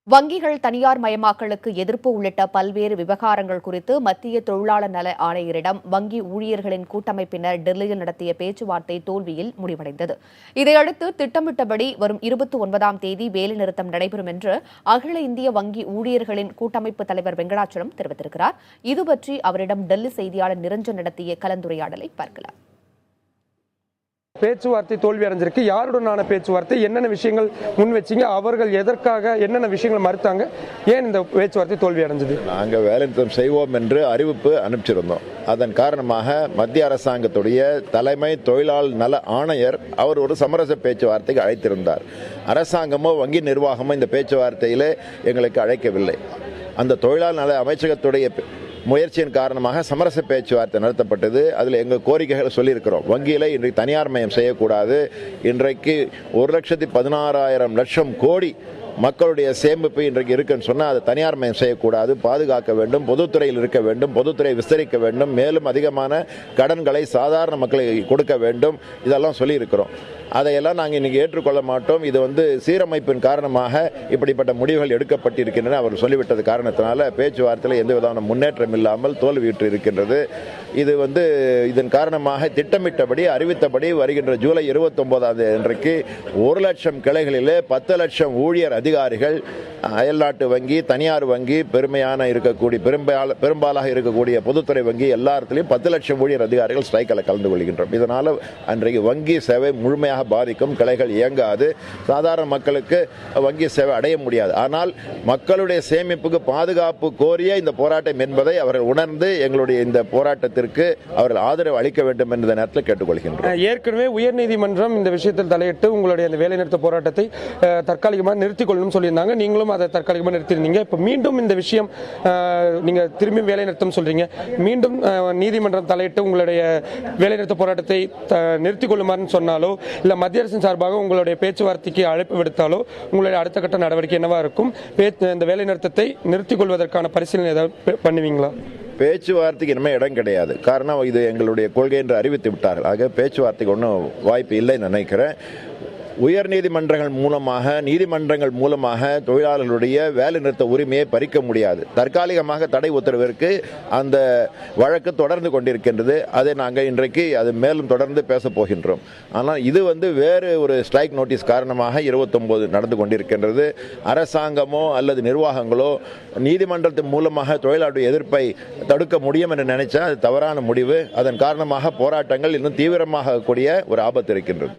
வங்கிகள் தனியார் மயமாக்கலுக்கு எதிர்ப்பு உள்ளிட்ட பல்வேறு விவகாரங்கள் குறித்து மத்திய தொழிலாளர் நல ஆணையரிடம் வங்கி ஊழியர்களின் கூட்டமைப்பினர் டெல்லியில் நடத்திய பேச்சுவார்த்தை தோல்வியில் முடிவடைந்தது. இதையடுத்து திட்டமிட்டபடி வரும் 29ஆம் தேதி வேலைநிறுத்தம் நடைபெறும் என்று அகில இந்திய வங்கி ஊழியர்களின் கூட்டமைப்பு தலைவர் வெங்கடாச்சலம் தெரிவித்திருக்கிறார். இதுபற்றி அவரிடம் டெல்லி செய்தியாளர் நிரஞ்சன் நடத்திய கலந்துரையாடலை பார்க்கலாம். பேச்சுவார்த்தை தோல்வி அடைஞ்சிருக்கு. யாருடனான பேச்சுவார்த்தை, என்னென்ன விஷயங்கள் முன் வச்சிங்க, அவர்கள் எதற்காக என்னென்ன விஷயங்கள் மறுத்தாங்க, ஏன் இந்த பேச்சுவார்த்தை தோல்வி அடைஞ்சது? நாங்கள் வேலைநிறுத்தம் செய்வோம் என்று அறிவிப்பு அனுப்பிச்சிருந்தோம். அதன் காரணமாக மத்திய அரசாங்கத்துடைய தலைமை தொழிலாளர் நல ஆணையர் அவர் ஒரு சமரச பேச்சுவார்த்தைக்கு அழைத்திருந்தார். அரசாங்கமோ வங்கி நிர்வாகமோ இந்த பேச்சுவார்த்தையிலே எங்களுக்கு அழைக்கவில்லை. அந்த தொழிலாளர் நல அமைச்சகத்துடைய முயற்சியின் காரணமாக சமரச பேச்சுவார்த்தை நடத்தப்பட்டது. அதில் எங்கள் கோரிக்கைகளை சொல்லியிருக்கிறோம். வங்கியில் இன்றைக்கு தனியார் மயம் செய்யக்கூடாது. இன்றைக்கு 1,16,00,000 கோடி மக்களுடைய சேமிப்பு இன்றைக்கு இருக்குன்னு சொன்னால் அதை தனியார் மயம் செய்யக்கூடாது, பாதுகாக்க வேண்டும், பொதுத்துறையில் இருக்க வேண்டும், பொதுத்துறை விஸ்தரிக்க வேண்டும், மேலும் அதிகமான கடன்களை சாதாரண மக்களுக்கு கொடுக்க வேண்டும், இதெல்லாம் சொல்லியிருக்கிறோம். அதையெல்லாம் நாங்கள் இன்றைக்கி ஏற்றுக்கொள்ள மாட்டோம். இது சீரமைப்பின் காரணமாக இப்படிப்பட்ட முடிவுகள் எடுக்கப்பட்டிருக்கின்றன அவர் சொல்லிவிட்டது காரணத்தினால பேச்சுவார்த்தையில் எந்த விதமான முன்னேற்றம் இல்லாமல் தோல்வியுற்று இருக்கின்றது. இதன் காரணமாக திட்டமிட்டபடி அறிவித்தபடி வருகின்ற ஜூலை 29ஆம் தேதி அன்றைக்கு 1,00,000 கிளைகளிலே 10,00,000 ஊழியர் அதிகாரிகள் அயல்நாட்டு வங்கி, தனியார் வங்கி, பெரும்பாலாக இருக்கக்கூடிய பொதுத்துறை வங்கி எல்லாத்திலையும் 10,00,000 ஊழியர் அதிகாரிகள் ஸ்ட்ரைக்கில் கலந்து கொள்கின்றோம். இதனால் அன்றைக்கு வங்கி சேவை முழுமையாக பாதிக்கும், கிளைகள் இயங்காது, சாதாரண மக்களுக்கு வங்கி சேவை அடைய முடியாது. ஆனால் மக்களுடைய சேமிப்புக்கு பாதுகாப்பு கோரிய இந்த போராட்டம் என்பதை அவர்கள் உணர்ந்து எங்களுடைய இந்த போராட்டத்திற்கு அவர்கள் ஆதரவு அளிக்க வேண்டும் என்ற நேரத்தில் கேட்டுக்கொள்கின்றோம். ஏற்கனவே உயர்நீதிமன்றம் இந்த விஷயத்தில் தலையிட்டு உங்களுடைய இந்த வேலைநிறுத்த போராட்டத்தை தற்காலிகமாக நிறுத்திக் கொள்ளணும் சொல்லியிருந்தாங்க. நீங்களும் அதை தற்காலிகமாக நிறுத்திருந்தீங்க. இப்போ மீண்டும் இந்த விஷயம் நீங்க திரும்பி வேலைநிறுத்தம் சொல்றீங்க. மீண்டும் நீதிமன்றம் தலையிட்டு உங்களுடைய வேலைநிறுத்த போராட்டத்தை நிறுத்திக் கொள்ளுமாறு சொன்னாலோ இல்ல மத்திய அரசின் சார்பாக உங்களுடைய பேச்சுவார்த்தைக்கு அழைப்பு விடுத்தாலோ உங்களுடைய அடுத்த கட்ட நடவடிக்கை என்னவா இருக்கும்? இந்த வேலைநிறுத்தத்தை நிறுத்திக் கொள்வதற்கான பரிசீலனை ஏதாவது பண்ணுவீங்களா? பேச்சுவார்த்தைக்கு இனிமேல் இடம் கிடையாது. காரணம் இது எங்களுடைய கொள்கை என்று அறிவித்து விட்டார்கள். ஆக பேச்சுவார்த்தைக்கு ஒன்றும் வாய்ப்பு இல்லைன்னு நினைக்கிறேன். உயர் நீதிமன்றங்கள் மூலமாக தொழிலாளர்களுடைய வேலை நிறுத்த உரிமையை பறிக்க முடியாது. தற்காலிகமாக தடை உத்தரவிற்கு அந்த வழக்கு தொடர்ந்து கொண்டிருக்கின்றது. அதை நாங்கள் இன்றைக்கு அது மேலும் தொடர்ந்து பேசப் போகின்றோம். ஆனால் இது வேறு ஒரு ஸ்ட்ரைக் நோட்டீஸ் காரணமாக 29 நடந்து கொண்டிருக்கின்றது. அரசாங்கமோ அல்லது நிர்வாகங்களோ நீதிமன்றத்தின் மூலமாக தொழிலாளருடைய எதிர்ப்பை தடுக்க முடியும் என்று நினைச்சா அது தவறான முடிவு. அதன் காரணமாக போராட்டங்கள் இன்னும் தீவிரமாக கூடிய ஒரு ஆபத்து இருக்கின்றது.